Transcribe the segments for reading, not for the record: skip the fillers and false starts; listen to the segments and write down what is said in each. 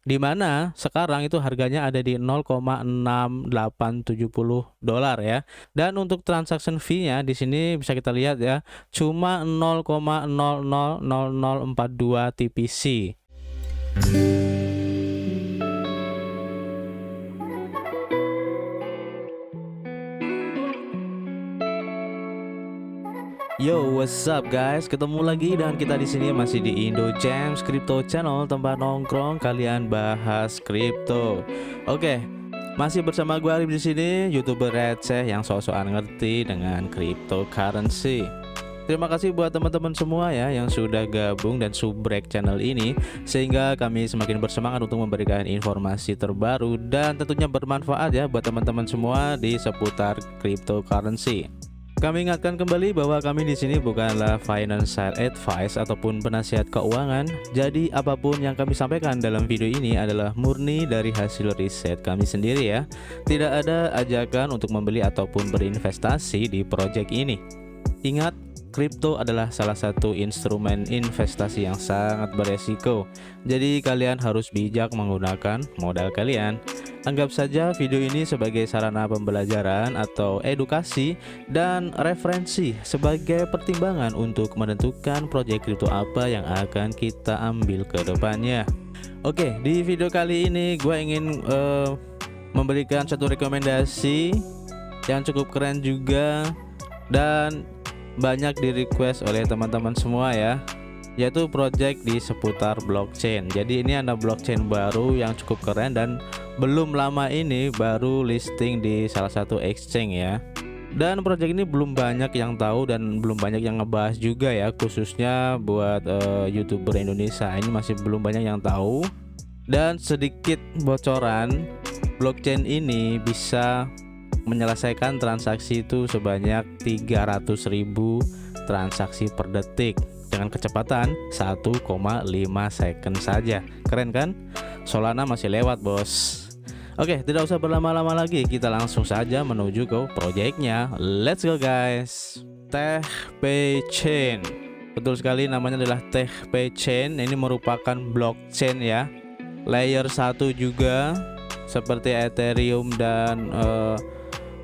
Dimana sekarang itu harganya ada di $0,6870 ya. Dan untuk transaction fee-nya di sini bisa kita lihat ya, cuma 0,000042 TPC. Yo, what's up guys? Ketemu lagi dengan kita di sini masih di Indo Gems Crypto Channel, tempat nongkrong kalian bahas kripto. Oke, masih bersama gue Arif di sini, YouTuber receh yang sok-sokan ngerti dengan cryptocurrency. Terima kasih buat teman-teman semua ya yang sudah gabung dan subrek channel ini, sehingga kami semakin bersemangat untuk memberikan informasi terbaru dan tentunya bermanfaat ya buat teman-teman semua di seputar cryptocurrency. Kami ingatkan kembali bahwa kami di sini bukanlah financial advice ataupun penasihat keuangan. Jadi apapun yang kami sampaikan dalam video ini adalah murni dari hasil riset kami sendiri ya. Tidak ada ajakan untuk membeli ataupun berinvestasi di proyek ini. Ingat, kripto adalah salah satu instrumen investasi yang sangat beresiko. Jadi kalian harus bijak menggunakan modal kalian. Anggap saja video ini sebagai sarana pembelajaran atau edukasi dan referensi sebagai pertimbangan untuk menentukan proyek kripto apa yang akan kita ambil ke depannya. Oke, di video kali ini gue ingin memberikan satu rekomendasi yang cukup keren juga dan banyak di request oleh teman-teman semua ya, yaitu project di seputar blockchain. Jadi ini ada blockchain baru yang cukup keren dan belum lama ini baru listing di salah satu exchange ya. Dan project ini belum banyak yang tahu dan belum banyak yang ngebahas juga ya, khususnya buat YouTuber Indonesia ini masih belum banyak yang tahu. Dan sedikit bocoran, blockchain ini bisa menyelesaikan transaksi itu sebanyak 300.000 transaksi per detik dengan kecepatan 1,5 second saja. Keren kan? Solana masih lewat bos. Oke, tidak usah berlama-lama lagi, kita langsung saja menuju ke proyeknya. Let's go guys. TechPay Chain, betul sekali namanya adalah TechPay Chain. Ini merupakan blockchain ya, layer 1 juga seperti Ethereum dan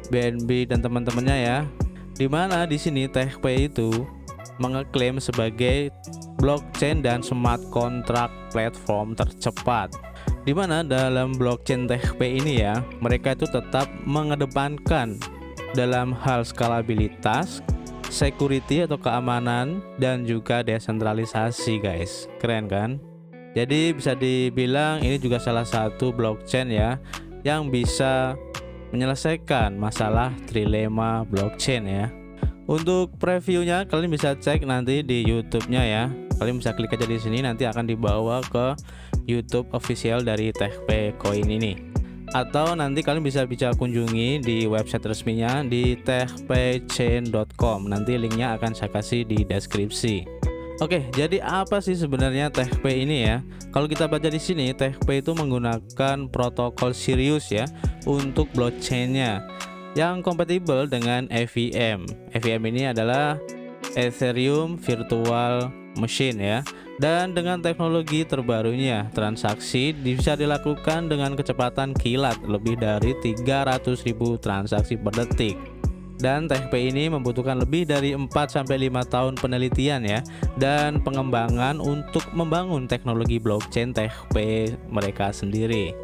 BNB dan teman-temannya ya. Dimana di sini TechPay itu mengeklaim sebagai blockchain dan smart contract platform tercepat. Dimana dalam blockchain TechPay ini ya, mereka itu tetap mengedepankan dalam hal skalabilitas, security atau keamanan, dan juga desentralisasi guys. Keren kan? Jadi bisa dibilang ini juga salah satu blockchain ya yang bisa menyelesaikan masalah trilema blockchain ya. Untuk previewnya kalian bisa cek nanti di YouTube-nya ya. Kalian bisa klik aja di sini, nanti akan dibawa ke YouTube official dari TechPay Coin ini. Atau nanti kalian bisa kunjungi di website resminya di techpaychain.com. Nanti linknya akan saya kasih di deskripsi. Oke, jadi apa sih sebenarnya TechPay ini ya? Kalau kita baca di sini, TechPay itu menggunakan protokol Sirius ya untuk blockchainnya yang kompatibel dengan EVM. EVM ini adalah Ethereum Virtual Machine ya. Dan dengan teknologi terbarunya, transaksi bisa dilakukan dengan kecepatan kilat lebih dari 300.000 transaksi per detik. Dan TechPay ini membutuhkan lebih dari 4-5 tahun penelitian ya dan pengembangan untuk membangun teknologi blockchain TechPay mereka sendiri.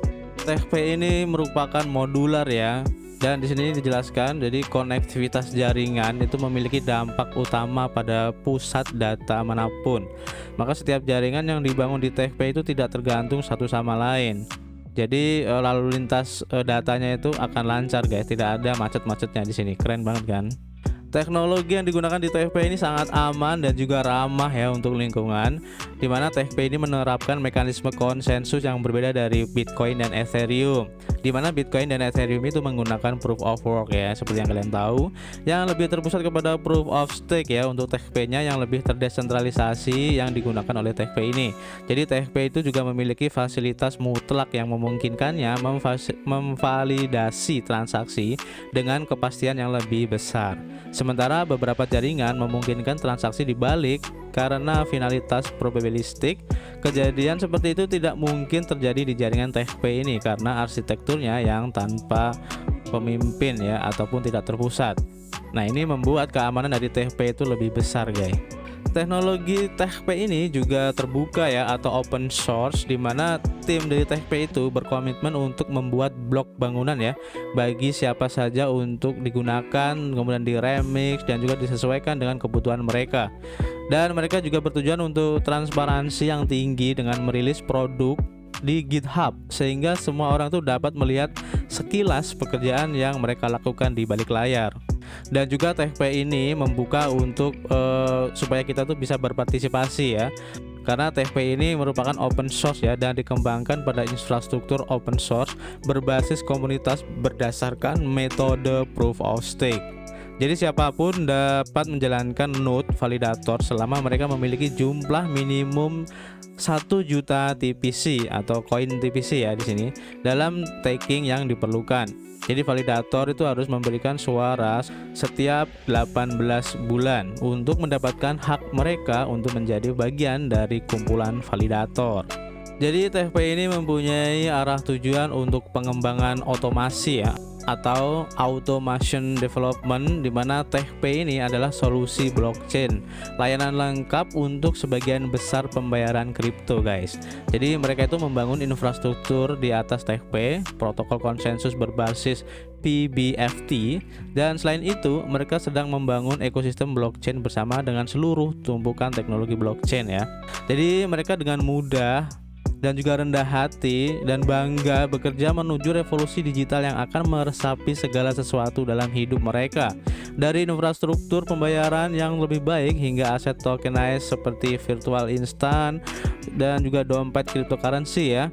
TechPay ini merupakan modular ya. Dan di sini dijelaskan, jadi konektivitas jaringan itu memiliki dampak utama pada pusat data manapun. Maka setiap jaringan yang dibangun di TechPay itu tidak tergantung satu sama lain. Jadi lalu lintas datanya itu akan lancar guys, tidak ada macet-macetnya di sini. Keren banget kan? Teknologi yang digunakan di TechPay ini sangat aman dan juga ramah ya untuk lingkungan, dimana TechPay ini menerapkan mekanisme konsensus yang berbeda dari Bitcoin dan Ethereum, dimana Bitcoin dan Ethereum itu menggunakan proof of work ya, seperti yang kalian tahu, yang lebih terpusat kepada proof of stake ya. Untuk TechPay-nya yang lebih terdesentralisasi yang digunakan oleh TechPay ini. Jadi TechPay itu juga memiliki fasilitas mutlak yang memungkinkannya memvalidasi transaksi dengan kepastian yang lebih besar. Sementara beberapa jaringan memungkinkan transaksi dibalik karena finalitas probabilistik. Kejadian seperti itu tidak mungkin terjadi di jaringan TFP ini karena arsitekturnya yang tanpa pemimpin ya, ataupun tidak terpusat. Nah, ini membuat keamanan dari TFP itu lebih besar, guys. Teknologi TFP ini juga terbuka ya, atau open source, di mana tim dari TFP itu berkomitmen untuk membuat blok bangunan ya bagi siapa saja untuk digunakan, kemudian diremix dan juga disesuaikan dengan kebutuhan mereka. Dan mereka juga bertujuan untuk transparansi yang tinggi dengan merilis produk di GitHub sehingga semua orang tuh dapat melihat sekilas pekerjaan yang mereka lakukan di balik layar. Dan juga TFP ini membuka untuk supaya kita tuh bisa berpartisipasi ya, karena TFP ini merupakan open source ya, dan dikembangkan pada infrastruktur open source berbasis komunitas berdasarkan metode proof of stake. Jadi siapapun dapat menjalankan node validator selama mereka memiliki jumlah minimum 1 juta TPC atau koin TPC ya di sini dalam staking yang diperlukan. Jadi validator itu harus memberikan suara setiap 18 bulan untuk mendapatkan hak mereka untuk menjadi bagian dari kumpulan validator. Jadi TFP ini mempunyai arah tujuan untuk pengembangan otomasi ya, atau automation development, di mana TFP ini adalah solusi blockchain, layanan lengkap untuk sebagian besar pembayaran kripto, guys. Jadi mereka itu membangun infrastruktur di atas TFP, protokol konsensus berbasis PBFT, dan selain itu mereka sedang membangun ekosistem blockchain bersama dengan seluruh tumpukan teknologi blockchain ya. Jadi mereka dengan mudah dan juga rendah hati dan bangga bekerja menuju revolusi digital yang akan meresapi segala sesuatu dalam hidup mereka, dari infrastruktur pembayaran yang lebih baik hingga aset tokenized seperti virtual instant dan juga dompet cryptocurrency ya,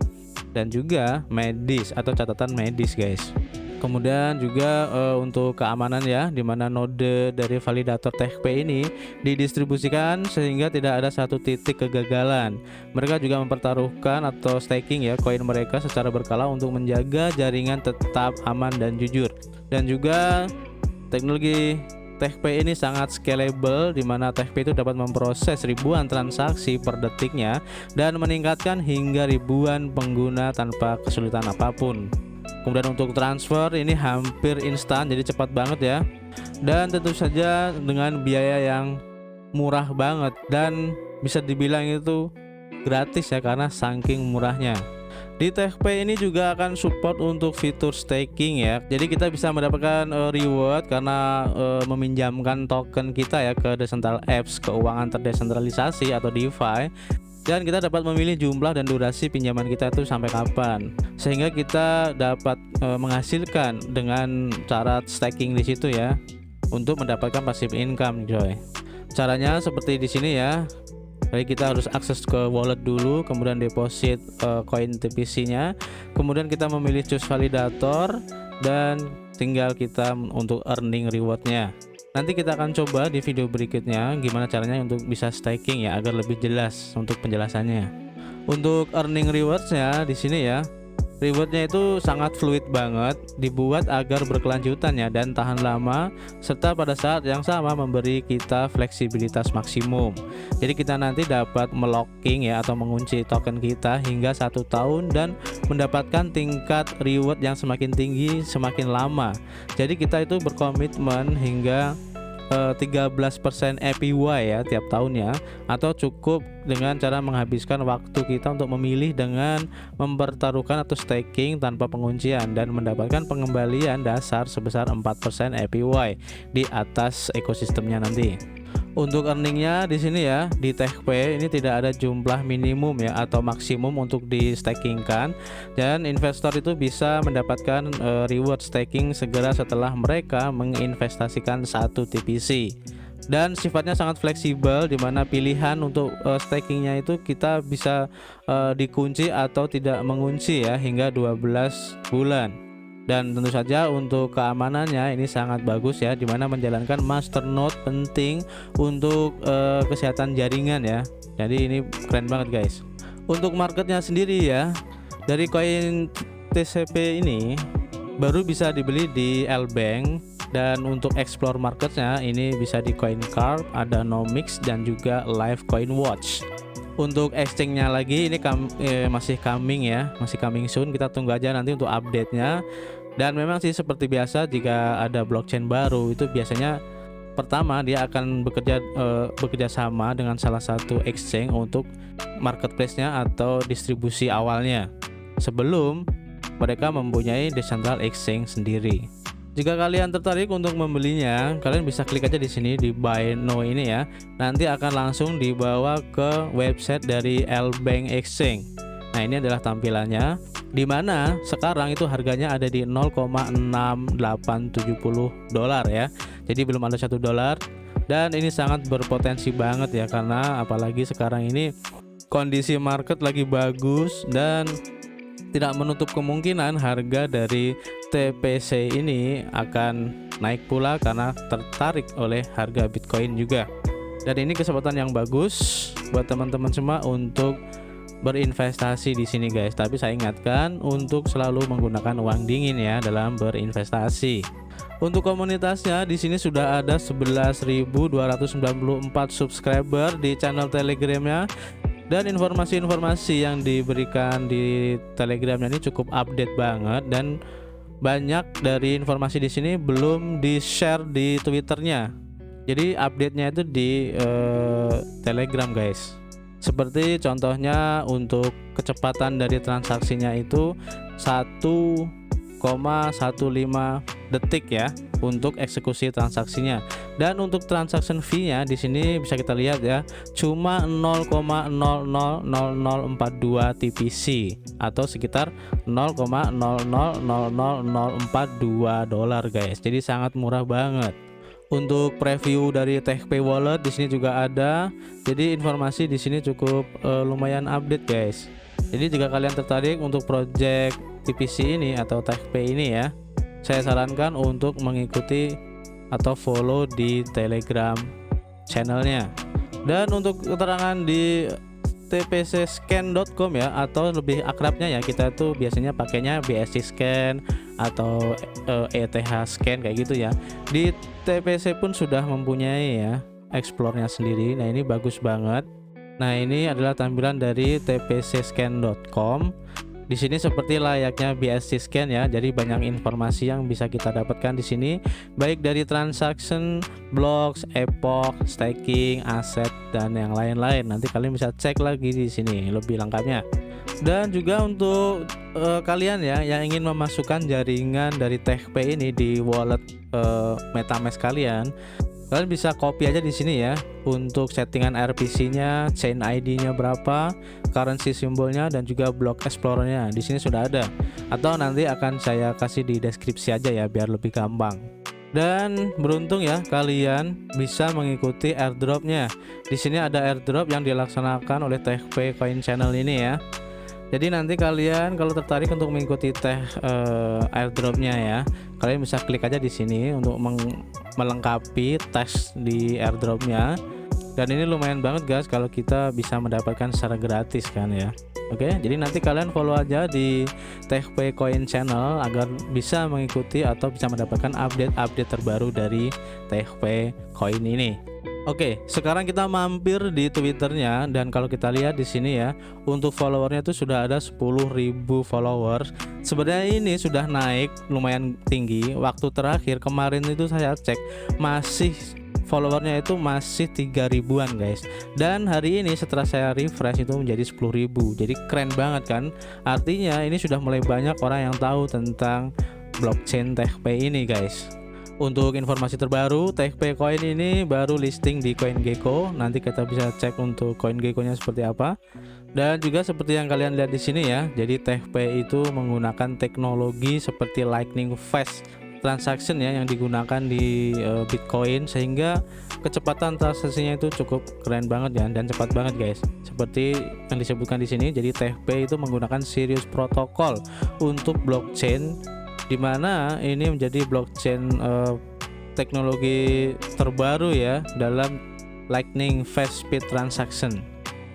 dan juga medis atau catatan medis, guys. Kemudian juga untuk keamanan ya, dimana node dari validator TFP ini didistribusikan sehingga tidak ada satu titik kegagalan. Mereka juga mempertaruhkan atau staking ya koin mereka secara berkala untuk menjaga jaringan tetap aman dan jujur. Dan juga teknologi TFP ini sangat scalable, di mana TFP itu dapat memproses ribuan transaksi per detiknya dan meningkatkan hingga ribuan pengguna tanpa kesulitan apapun. Kemudian untuk transfer ini hampir instan, jadi cepat banget ya, dan tentu saja dengan biaya yang murah banget dan bisa dibilang itu gratis ya karena saking murahnya. Di TFP ini juga akan support untuk fitur staking ya, jadi kita bisa mendapatkan reward karena meminjamkan token kita ya ke decentral apps keuangan terdesentralisasi atau DeFi. Dan kita dapat memilih jumlah dan durasi pinjaman kita itu sampai kapan, sehingga kita dapat menghasilkan dengan cara staking di situ ya, untuk mendapatkan passive income, coy. Caranya seperti di sini ya. Jadi kita harus akses ke wallet dulu, kemudian deposit koin TPC-nya, kemudian kita memilih choose validator, dan tinggal kita untuk earning rewardnya. Nanti kita akan coba di video berikutnya gimana caranya untuk bisa staking ya, agar lebih jelas untuk penjelasannya. Untuk earning rewards-nya di sini ya, rewardnya itu sangat fluid banget, dibuat agar berkelanjutan ya dan tahan lama, serta pada saat yang sama memberi kita fleksibilitas maksimum. Jadi kita nanti dapat melocking ya atau mengunci token kita hingga 1 tahun dan mendapatkan tingkat reward yang semakin tinggi semakin lama. Jadi kita itu berkomitmen hingga 13% APY ya tiap tahunnya, atau cukup dengan cara menghabiskan waktu kita untuk memilih dengan mempertaruhkan atau staking tanpa penguncian dan mendapatkan pengembalian dasar sebesar 4% APY di atas ekosistemnya nanti. Untuk earningnya di sini ya, di TFP ini tidak ada jumlah minimum ya atau maksimum untuk di stakingkan, dan investor itu bisa mendapatkan reward staking segera setelah mereka menginvestasikan 1 TPC. Dan sifatnya sangat fleksibel, di mana pilihan untuk stakingnya itu kita bisa dikunci atau tidak mengunci ya hingga 12 bulan. Dan tentu saja untuk keamanannya ini sangat bagus ya, dimana menjalankan masternode penting untuk kesehatan jaringan ya. Jadi ini keren banget, guys. Untuk marketnya sendiri ya, dari koin TCP ini baru bisa dibeli di L-Bank Dan untuk explore marketnya ini bisa di CoinCarp, ada Nomics dan juga Live Coin Watch. Untuk exchange-nya lagi ini masih coming ya, masih coming soon. Kita tunggu aja nanti untuk update-nya. Dan memang sih seperti biasa jika ada blockchain baru itu biasanya pertama dia akan bekerja sama dengan salah satu exchange untuk marketplace-nya atau distribusi awalnya sebelum mereka mempunyai decentral exchange sendiri. Jika kalian tertarik untuk membelinya, kalian bisa klik aja di sini di buy now ini ya. Nanti akan langsung dibawa ke website dari LBank Exchange. Nah, ini adalah tampilannya, di mana sekarang itu harganya ada di 0,6870 dolar ya. Jadi belum ada $1, dan ini sangat berpotensi banget ya, karena apalagi sekarang ini kondisi market lagi bagus dan tidak menutup kemungkinan harga dari TPC ini akan naik pula karena tertarik oleh harga Bitcoin juga. Dan ini kesempatan yang bagus buat teman-teman semua untuk berinvestasi di sini guys. Tapi saya ingatkan untuk selalu menggunakan uang dingin ya dalam berinvestasi. Untuk komunitasnya di sini sudah ada 11.294 subscriber di channel Telegramnya. Dan informasi-informasi yang diberikan di Telegramnya ini cukup update banget, dan banyak dari informasi di sini belum di-share di Twitternya. Jadi update-nya itu di Telegram guys. Seperti contohnya untuk kecepatan dari transaksinya itu 1,15 detik ya untuk eksekusi transaksinya. Dan untuk transaction fee-nya di sini bisa kita lihat ya, cuma 0,000042 TPC atau sekitar 0,000042 dolar guys. Jadi sangat murah banget. Untuk preview dari TechPay Wallet di sini juga ada. Jadi informasi di sini cukup lumayan update guys. Jadi jika kalian tertarik untuk project TPC ini atau TechPay ini ya, saya sarankan untuk mengikuti atau follow di Telegram channelnya. Dan untuk keterangan di tpcscan.com ya, atau lebih akrabnya ya kita tuh biasanya pakainya BSC Scan atau ETH Scan kayak gitu ya. Di TPC pun sudah mempunyai ya explore-nya sendiri. Nah, ini bagus banget. Nah, ini adalah tampilan dari tpcscan.com. Di sini seperti layaknya BSC Scan ya. Jadi banyak informasi yang bisa kita dapatkan di sini, baik dari transaction, blocks, epoch, staking, aset dan yang lain-lain. Nanti kalian bisa cek lagi di sini lebih lengkapnya. Dan juga untuk kalian ya yang ingin memasukkan jaringan dari TechPay ini di wallet MetaMask kalian bisa copy aja di sini ya. Untuk settingan RPC-nya, chain ID-nya berapa, currency simbolnya, dan juga block explorer-nya di sini sudah ada. Atau nanti akan saya kasih di deskripsi aja ya biar lebih gampang. Dan beruntung ya kalian bisa mengikuti airdrop-nya. Di sini ada airdrop yang dilaksanakan oleh TechPay Coin Channel ini ya. Jadi nanti kalian kalau tertarik untuk mengikuti airdropnya ya, kalian bisa klik aja di sini untuk melengkapi tes di airdropnya. Dan ini lumayan banget guys kalau kita bisa mendapatkan secara gratis kan ya. Oke, jadi nanti kalian follow aja di TechPay Coin Channel agar bisa mengikuti atau bisa mendapatkan update terbaru dari TechPay Coin ini. Oke, sekarang kita mampir di Twitternya, dan kalau kita lihat di sini ya, untuk followernya itu sudah ada 10.000 followers. Sebenarnya ini sudah naik lumayan tinggi. Waktu terakhir kemarin itu saya cek masih followernya itu masih 3.000-an guys. Dan hari ini setelah saya refresh itu menjadi 10.000. Jadi keren banget kan? Artinya ini sudah mulai banyak orang yang tahu tentang blockchain TechPay ini guys. Untuk informasi terbaru, TechPay Coin ini baru listing di CoinGecko. Nanti kita bisa cek untuk CoinGecko-nya seperti apa. Dan juga seperti yang kalian lihat di sini ya. Jadi TechPay itu menggunakan teknologi seperti Lightning Fast transaction ya yang digunakan di Bitcoin, sehingga kecepatan transaksinya itu cukup keren banget ya dan cepat banget guys. Seperti yang disebutkan di sini, jadi TechPay itu menggunakan Sirius protokol untuk blockchain, di mana ini menjadi blockchain teknologi terbaru ya dalam Lightning Fast Speed Transaction.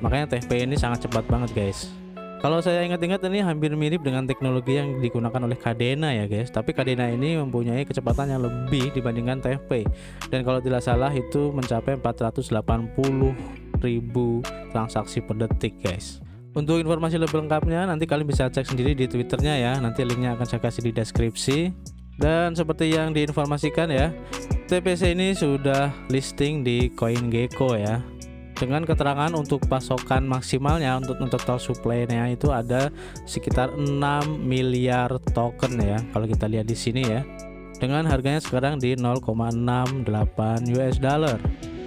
Makanya TechPay ini sangat cepat banget guys. Kalau saya ingat-ingat ini hampir mirip dengan teknologi yang digunakan oleh Kadena ya guys. Tapi Kadena ini mempunyai kecepatan yang lebih dibandingkan TFP. Dan kalau tidak salah itu mencapai 480.000 transaksi per detik guys. Untuk informasi lebih lengkapnya nanti kalian bisa cek sendiri di Twitternya ya. Nanti linknya akan saya kasih di deskripsi. Dan seperti yang diinformasikan ya, TPC ini sudah listing di CoinGecko ya. Dengan keterangan untuk pasokan maksimalnya untuk total supply-nya itu ada sekitar 6 miliar token ya. Kalau kita lihat di sini ya. Dengan harganya sekarang di 0,68 US dollar.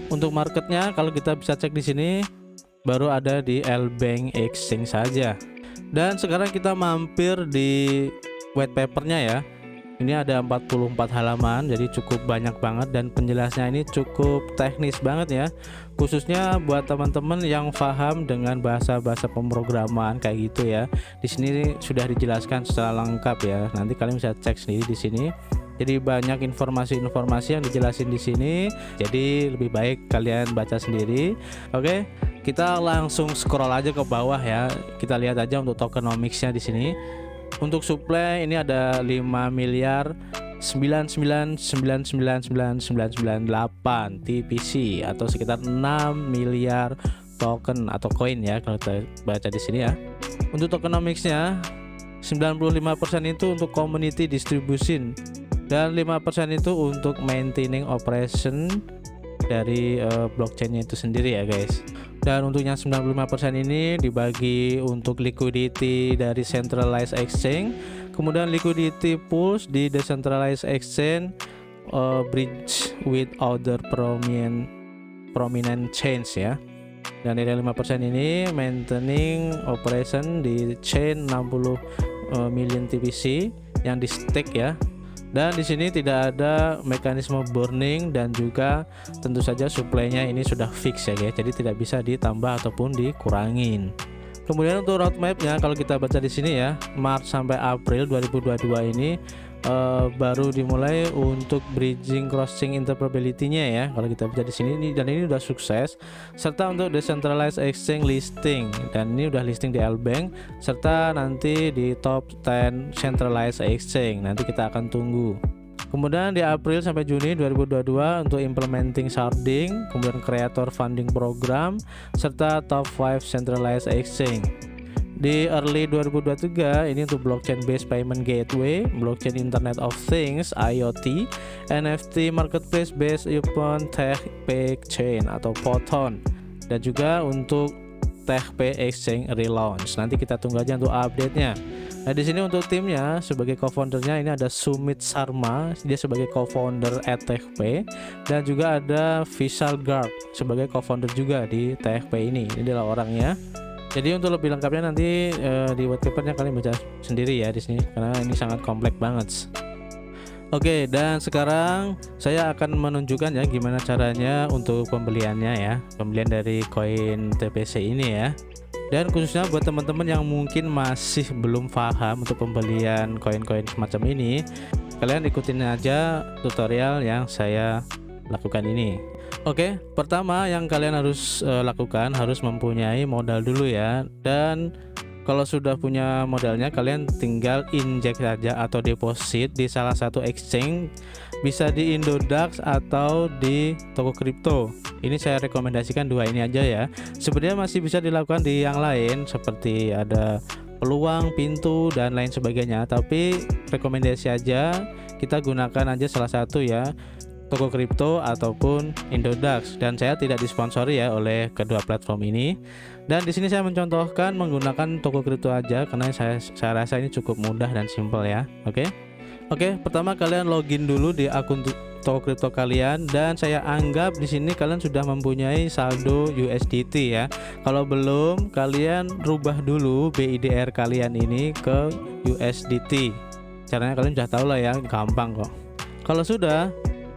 Untuk marketnya kalau kita bisa cek di sini baru ada di LBank Exchange saja. Dan sekarang kita mampir di white papernya ya. Ini ada 44 halaman, jadi cukup banyak banget dan penjelasannya ini cukup teknis banget ya. Khususnya buat teman-teman yang paham dengan bahasa-bahasa pemrograman kayak gitu ya. Di sini sudah dijelaskan secara lengkap ya. Nanti kalian bisa cek sendiri di sini. Jadi banyak informasi-informasi yang dijelasin di sini. Jadi lebih baik kalian baca sendiri. Oke, kita langsung scroll aja ke bawah ya. Kita lihat aja untuk tokenomics-nya di sini. Untuk supply ini ada 5 miliar 99,999,998 TPC atau sekitar 6 miliar token atau koin ya kalau kita baca di sini ya. Untuk tokenomics-nya 95% itu untuk community distribution dan 5% itu untuk maintaining operation dari blockchainnya itu sendiri ya guys. Dan untuk yang 95% ini dibagi untuk liquidity dari centralized exchange, kemudian liquidity pools di decentralized exchange, bridge with other prominent chains ya. Dan dari 5% ini maintaining operation di chain 60 million TPC yang di stake ya. Dan di sini tidak ada mekanisme burning dan juga tentu saja supply-nya ini sudah fix ya guys. Jadi tidak bisa ditambah ataupun dikurangin. Kemudian untuk roadmap-nya kalau kita baca di sini ya, Maret sampai April 2022 ini baru dimulai untuk bridging crossing interoperability-nya ya. Kalau kita baca di sini dan ini udah sukses, serta untuk decentralized exchange listing dan ini udah listing di LBank serta nanti di top 10 centralized exchange. Nanti kita akan tunggu. Kemudian di April sampai Juni 2022 untuk implementing sharding, kemudian creator funding program serta top 5 centralized exchange. Di early 2023 ini untuk blockchain based payment gateway, blockchain Internet of Things IoT, NFT marketplace based upon TechPay chain atau Photon, dan juga untuk TechPay exchange relaunch. Nanti kita tunggu aja untuk update-nya. Nah di sini untuk timnya sebagai co-foundernya ini ada Sumit Sharma, dia sebagai co-founder at TechPay, dan juga ada Vishal Garg sebagai co-founder juga di TechPay ini. Ini adalah orangnya. Jadi untuk lebih lengkapnya nanti di white papernya kalian baca sendiri ya di sini karena ini sangat kompleks banget. Oke, dan sekarang saya akan menunjukkan ya gimana caranya untuk pembeliannya ya, pembelian dari koin TPC ini ya. Dan khususnya buat teman-teman yang mungkin masih belum paham untuk pembelian koin-koin semacam ini, kalian ikutin aja tutorial yang saya lakukan ini. Oke, pertama yang kalian harus lakukan harus mempunyai modal dulu ya. Dan kalau sudah punya modalnya, kalian tinggal injek saja atau deposit di salah satu exchange, bisa di Indodax atau di toko kripto. Ini saya rekomendasikan dua ini aja ya. Sebenarnya masih bisa dilakukan di yang lain seperti ada peluang, pintu dan lain sebagainya, tapi rekomendasi aja kita gunakan aja salah satu ya, toko kripto ataupun Indodax. Dan saya tidak disponsori ya oleh kedua platform ini. Dan di sini saya mencontohkan menggunakan toko kripto aja karena saya rasa ini cukup mudah dan simple ya. Oke, pertama kalian login dulu di akun toko kripto kalian dan saya anggap di sini kalian sudah mempunyai saldo USDT ya. Kalau belum, kalian rubah dulu BIDR kalian ini ke USDT. Caranya kalian sudah tahu lah ya, gampang kok. Kalau sudah,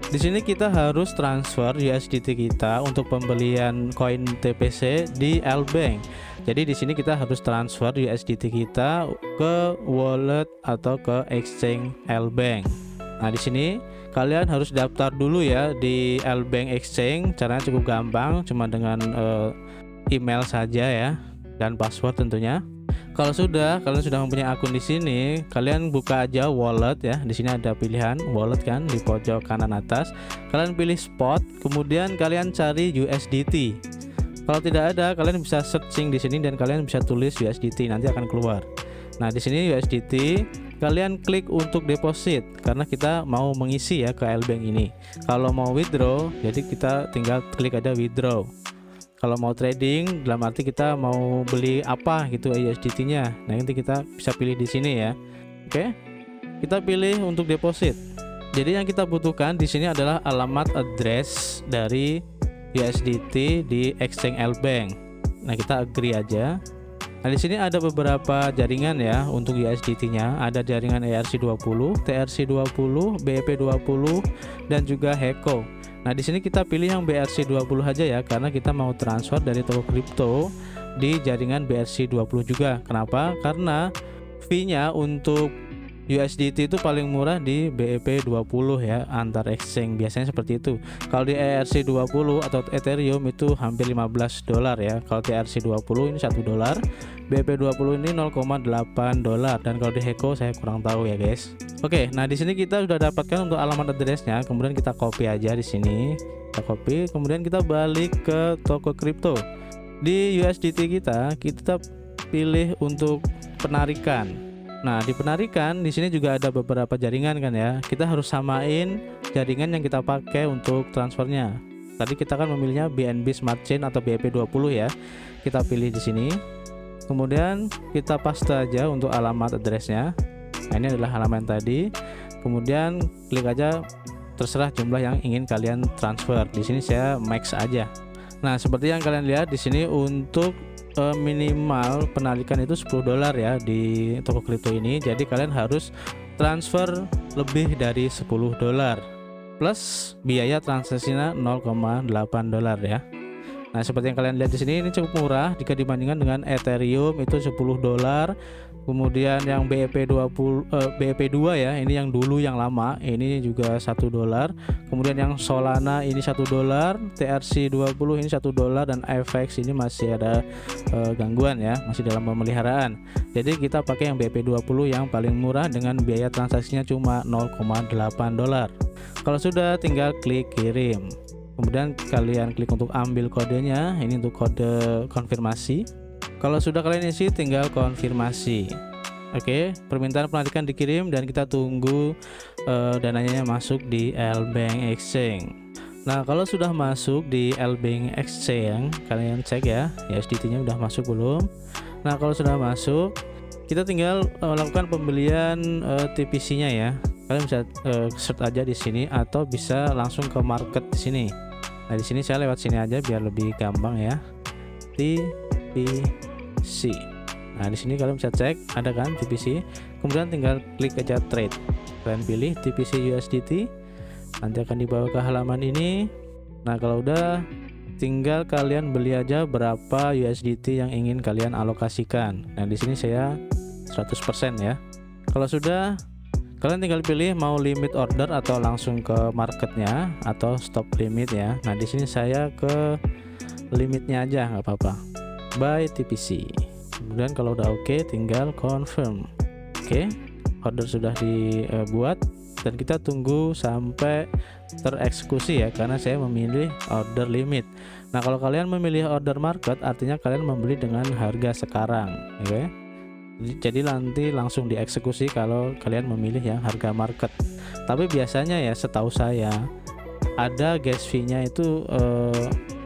di sini kita harus transfer USDT kita untuk pembelian koin TPC di LBank. Jadi di sini kita harus transfer USDT kita ke wallet atau ke exchange LBank. Nah, di sini kalian harus daftar dulu ya di LBank Exchange. Caranya cukup gampang, cuma dengan email saja ya dan password tentunya. Kalau kalian sudah mempunyai akun di sini, kalian buka aja wallet ya. Di sini ada pilihan wallet kan di pojok kanan atas. Kalian pilih spot, kemudian kalian cari USDT. Kalau tidak ada, kalian bisa searching di sini dan kalian bisa tulis USDT, nanti akan keluar. Nah, di sini USDT, kalian klik untuk deposit karena kita mau mengisi ya ke Lbank ini. Kalau mau withdraw, jadi kita tinggal klik aja withdraw. Kalau mau trading, dalam arti kita mau beli apa gitu USDT-nya. Nah, nanti kita bisa pilih di sini ya. Oke. Kita pilih untuk deposit. Jadi yang kita butuhkan di sini adalah alamat address dari USDT di exchange Lbank. Nah, kita agree aja. Nah, di sini ada beberapa jaringan ya untuk USDT-nya. Ada jaringan ERC20, TRC20, BEP20 dan juga HECO. Nah, di sini kita pilih yang BRC20 aja ya, karena kita mau transfer dari toko kripto di jaringan BRC20 juga. Kenapa? Karena fee-nya untuk USDT itu paling murah di BEP20 ya, antar exchange biasanya seperti itu. Kalau di ERC20 atau Ethereum itu hampir $15 ya. Kalau TRC20 ini $1, BEP20 ini $0,8, dan kalau di HECO saya kurang tahu ya guys. Oke, nah di sini kita sudah dapatkan untuk alamat addressnya, kemudian kita copy aja di sini. Kita copy, kemudian kita balik ke toko kripto. Di USDT kita pilih untuk penarikan. Nah, di penarikan di sini juga ada beberapa jaringan kan ya. Kita harus samain jaringan yang kita pakai untuk transfernya. Tadi kita kan memilihnya BNB Smart Chain atau BEP20 ya. Kita pilih di sini. Kemudian kita paste aja untuk alamat addressnya. Nah, ini adalah halaman tadi. Kemudian klik aja, terserah jumlah yang ingin kalian transfer. Di sini saya max aja. Nah, seperti yang kalian lihat di sini untuk minimal penarikan itu $10 ya di toko kripto ini. Jadi kalian harus transfer lebih dari $10 plus biaya transaksinya $0,8 ya. Nah, seperti yang kalian lihat di sini, ini cukup murah jika dibandingkan dengan Ethereum itu $10. Kemudian yang BEP2 ya, ini yang dulu yang lama, ini juga $1. Kemudian yang Solana ini $1, TRC20 ini $1, dan FX ini masih ada gangguan ya, masih dalam pemeliharaan. Jadi kita pakai yang BEP20 yang paling murah dengan biaya transaksinya cuma $0,8. Kalau sudah, tinggal klik kirim. Kemudian kalian klik untuk ambil kodenya, ini untuk kode konfirmasi. Kalau sudah kalian isi, tinggal konfirmasi. Oke, permintaan penarikan dikirim dan kita tunggu dananya masuk di Lbank Exchange. Nah, kalau sudah masuk di Lbank Exchange, kalian cek ya, USDT-nya udah masuk belum? Nah, kalau sudah masuk, kita tinggal melakukan pembelian TPC-nya ya. Kalian bisa search aja di sini atau bisa langsung ke market di sini. Nah, di sini saya lewat sini aja biar lebih gampang ya. TPC. Nah, di sini kalian bisa cek ada kan TPC. Kemudian tinggal klik aja trade. Kalian pilih TPC USDT. Nanti akan dibawa ke halaman ini. Nah, kalau udah, tinggal kalian beli aja berapa USDT yang ingin kalian alokasikan. Nah, di sini saya 100% ya. Kalau sudah, kalian tinggal pilih mau limit order atau langsung ke marketnya atau stop limit ya. Nah, di sini saya ke limitnya aja, nggak apa-apa. Buy TPC. Kemudian kalau udah oke, tinggal confirm. Oke, order sudah dibuat dan kita tunggu sampai tereksekusi ya, karena saya memilih order limit. Nah, kalau kalian memilih order market, artinya kalian membeli dengan harga sekarang. Oke. Jadi nanti langsung dieksekusi kalau kalian memilih yang harga market. Tapi biasanya ya, setahu saya ada gas fee-nya itu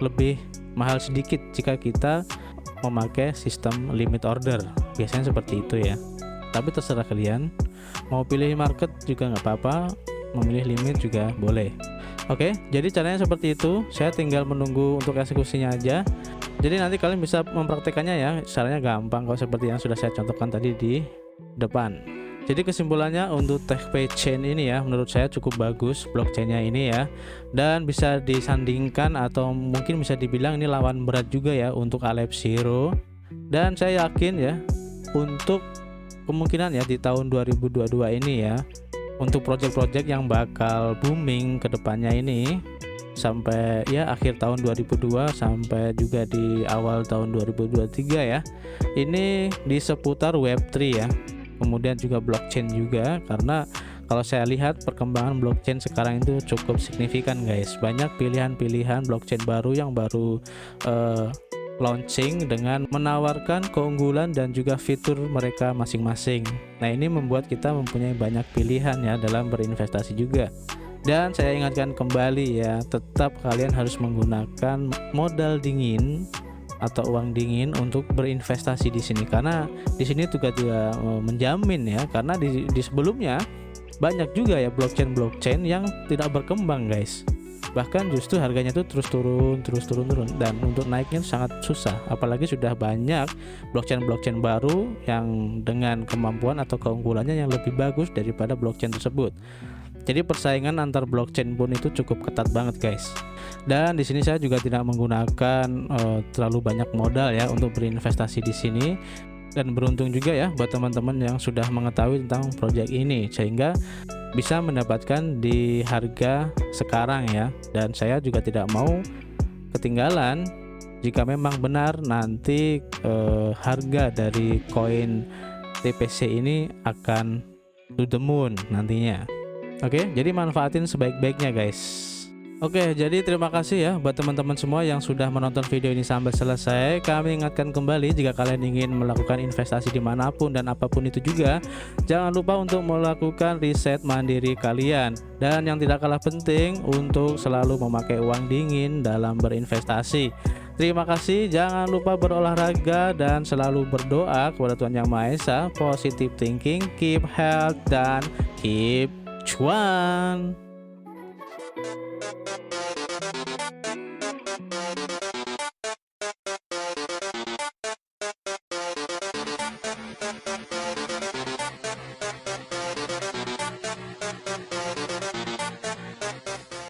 lebih mahal sedikit jika kita memakai sistem limit order. Biasanya seperti itu ya. Tapi terserah kalian. Mau pilih market juga nggak apa-apa, memilih limit juga boleh. Oke, jadi caranya seperti itu. Saya tinggal menunggu untuk eksekusinya aja. Jadi nanti kalian bisa mempraktekannya ya, caranya gampang kok seperti yang sudah saya contohkan tadi di depan. Jadi kesimpulannya untuk TechPay Chain ini ya, menurut saya cukup bagus blockchainnya ini ya, dan bisa disandingkan atau mungkin bisa dibilang ini lawan berat juga ya untuk Aleph Zero. Dan saya yakin ya, untuk kemungkinan ya di tahun 2022 ini ya, untuk project-project yang bakal booming ke depannya ini, sampai ya akhir tahun 2002 sampai juga di awal tahun 2023 ya. Ini di seputar Web3 ya. Kemudian juga blockchain juga, karena kalau saya lihat perkembangan blockchain sekarang itu cukup signifikan guys. Banyak pilihan-pilihan blockchain baru yang baru launching dengan menawarkan keunggulan dan juga fitur mereka masing-masing. Nah, ini membuat kita mempunyai banyak pilihan ya dalam berinvestasi juga. Dan saya ingatkan kembali ya, tetap kalian harus menggunakan modal dingin atau uang dingin untuk berinvestasi di sini, karena di sini juga tidak menjamin ya, karena di sebelumnya banyak juga ya blockchain yang tidak berkembang guys. Bahkan justru harganya tuh terus turun dan untuk naiknya sangat susah, apalagi sudah banyak blockchain baru yang dengan kemampuan atau keunggulannya yang lebih bagus daripada blockchain tersebut. Jadi persaingan antar blockchain pun itu cukup ketat banget guys. Dan di sini saya juga tidak menggunakan terlalu banyak modal ya untuk berinvestasi di sini. Dan beruntung juga ya buat teman-teman yang sudah mengetahui tentang project ini sehingga bisa mendapatkan di harga sekarang ya. Dan saya juga tidak mau ketinggalan jika memang benar nanti harga dari koin TPC ini akan to the moon nantinya. Oke, jadi manfaatin sebaik-baiknya guys. Oke, jadi terima kasih ya buat teman-teman semua yang sudah menonton video ini sampai selesai. Kami ingatkan kembali, jika kalian ingin melakukan investasi dimanapun dan apapun itu juga, jangan lupa untuk melakukan riset mandiri kalian. Dan yang tidak kalah penting, untuk selalu memakai uang dingin dalam berinvestasi. Terima kasih, jangan lupa berolahraga dan selalu berdoa kepada Tuhan Yang Maha Esa. Positive thinking, keep health, dan keep cuan.